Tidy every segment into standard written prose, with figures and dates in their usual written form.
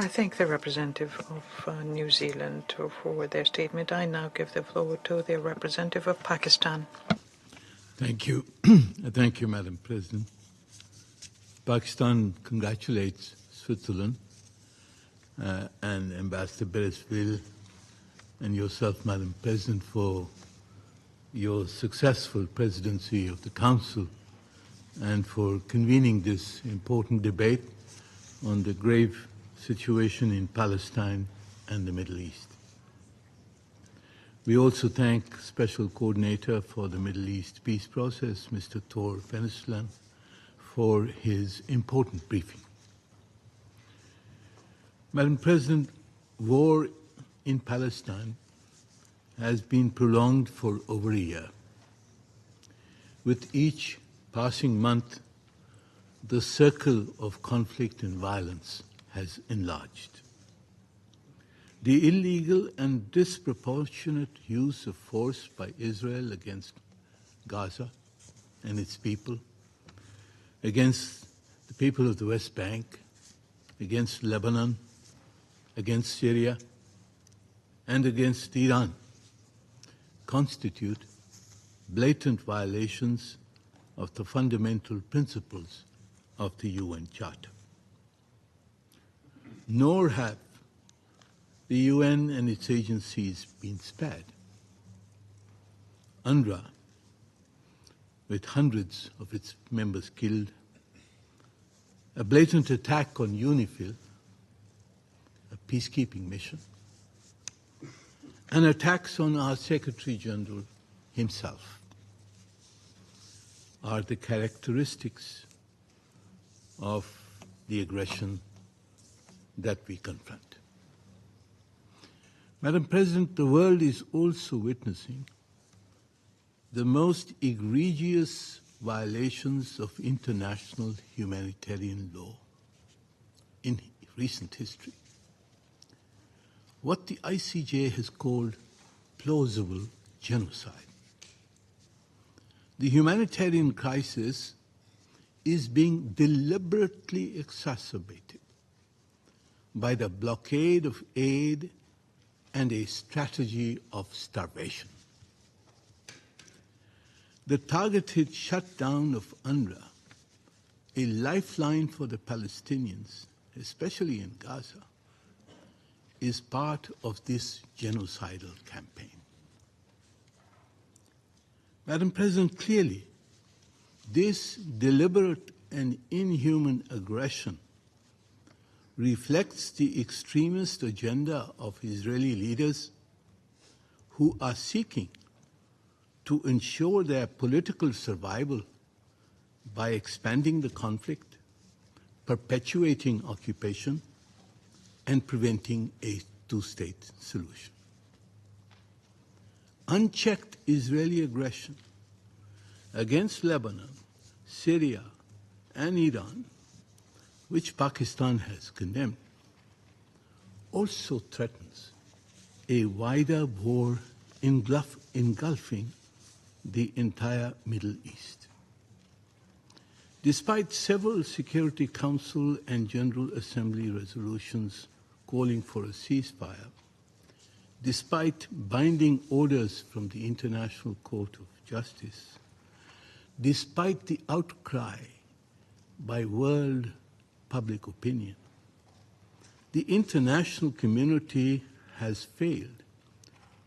I thank the representative of New Zealand for their statement. I now give the floor to the representative of Pakistan. Thank you. Thank you, Madam President. Pakistan congratulates Switzerland and Ambassador Beresville and yourself, Madam President, for your successful presidency of the Council and for convening this important debate on the grave situation in Palestine and the Middle East. We also thank Special Coordinator for the Middle East Peace Process, Mr. Thor Penisland, for his important briefing. Madam President, war in Palestine has been prolonged for over a year. With each passing month, the circle of conflict and violence has enlarged. The illegal and disproportionate use of force by Israel against Gaza and its people, against the people of the West Bank, against Lebanon, against Syria, and against Iran, constitute blatant violations of the fundamental principles of the UN Charter. Nor have the UN and its agencies been spared. UNRWA, with hundreds of its members killed, a blatant attack on UNIFIL, a peacekeeping mission, and attacks on our Secretary General himself are the characteristics of the aggression that we confront. Madam President, the world is also witnessing the most egregious violations of international humanitarian law in recent history. What the ICJ has called plausible genocide. The humanitarian crisis is being deliberately exacerbated by the blockade of aid and a strategy of starvation. The targeted shutdown of UNRWA, a lifeline for the Palestinians, especially in Gaza, is part of this genocidal campaign. Madam President, clearly, this deliberate and inhuman aggression reflects the extremist agenda of Israeli leaders who are seeking to ensure their political survival by expanding the conflict, perpetuating occupation, and preventing a two-state solution. Unchecked Israeli aggression against Lebanon, Syria, and Iran, which Pakistan has condemned, also threatens a wider war engulfing the entire Middle East. Despite several Security Council and General Assembly resolutions calling for a ceasefire, despite binding orders from the International Court of Justice, despite the outcry by world public opinion, the international community has failed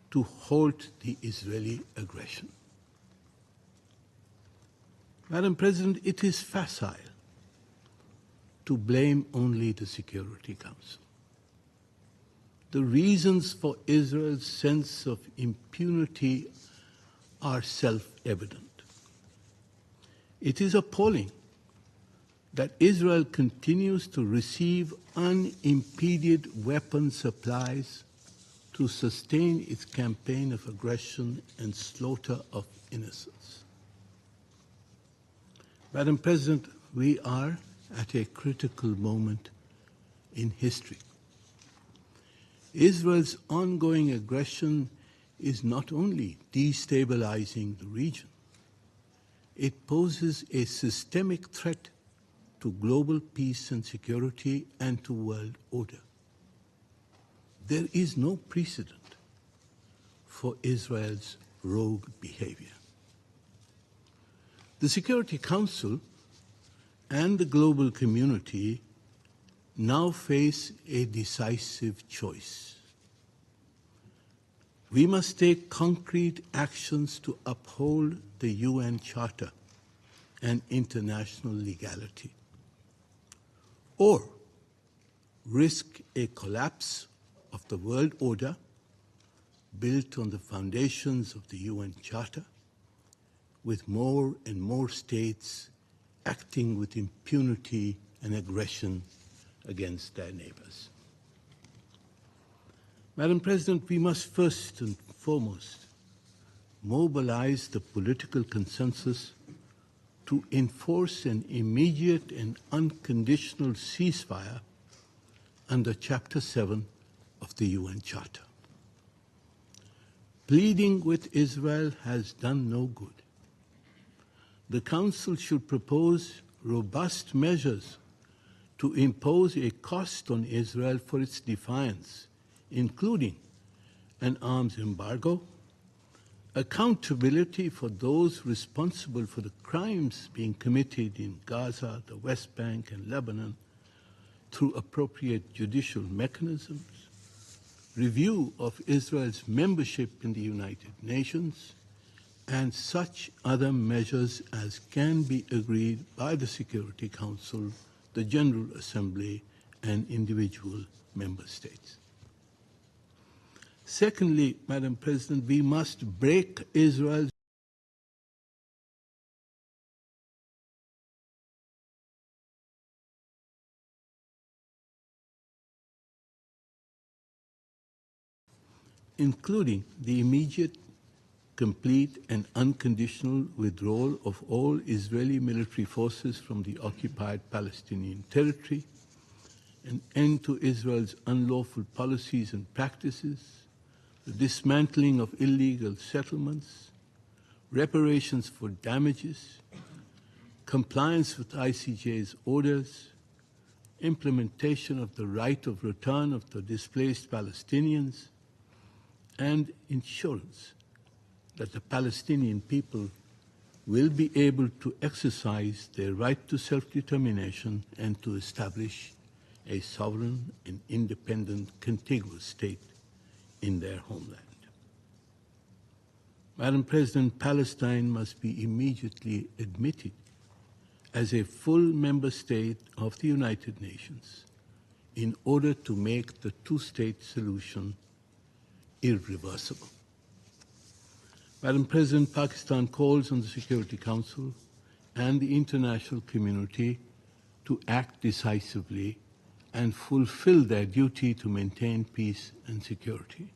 to halt the Israeli aggression. Madam President, it is facile to blame only the Security Council. The reasons for Israel's sense of impunity are self-evident. It is appalling that Israel continues to receive unimpeded weapon supplies to sustain its campaign of aggression and slaughter of innocents. Madam President, we are at a critical moment in history. Israel's ongoing aggression is not only destabilizing the region, it poses a systemic threat to global peace and security and to world order. there is no precedent for Israel's rogue behavior. The Security Council and the global community now face a decisive choice. We must take concrete actions to uphold the UN Charter and international legality, or risk a collapse of the world order built on the foundations of the UN Charter, with more and more states acting with impunity and aggression against their neighbors. Madam President, we must first and foremost mobilize the political consensus to enforce an immediate and unconditional ceasefire under Chapter 7 of the UN Charter. Pleading with Israel has done no good. The Council should propose robust measures to impose a cost on Israel for its defiance, including an arms embargo, accountability for those responsible for the crimes being committed in Gaza, the West Bank, and Lebanon through appropriate judicial mechanisms, review of Israel's membership in the United Nations, and such other measures as can be agreed by the Security Council, the General Assembly, and individual member states. Secondly, Madam President, we must break Israel's including the immediate, complete, and unconditional withdrawal of all Israeli military forces from the occupied Palestinian territory, an end to Israel's unlawful policies and practices, the dismantling of illegal settlements, reparations for damages, compliance with ICJ's orders, implementation of the right of return of the displaced Palestinians, and ensurance that the Palestinian people will be able to exercise their right to self-determination and to establish a sovereign and independent contiguous state in their homeland. Madam President, Palestine must be immediately admitted as a full member state of the United Nations in order to make the two-state solution irreversible. Madam President, Pakistan calls on the Security Council and the international community to act decisively and fulfill their duty to maintain peace and security.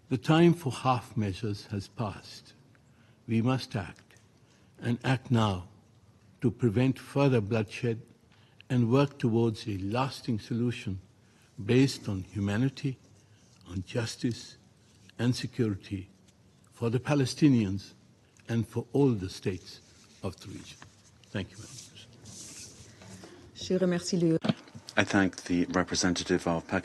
The time for half measures has passed. We must act, and act now, to prevent further bloodshed and work towards a lasting solution based on humanity, on justice and security for the Palestinians and for all the states of the region. Thank you, Madam President. I thank the representative of Pakistan.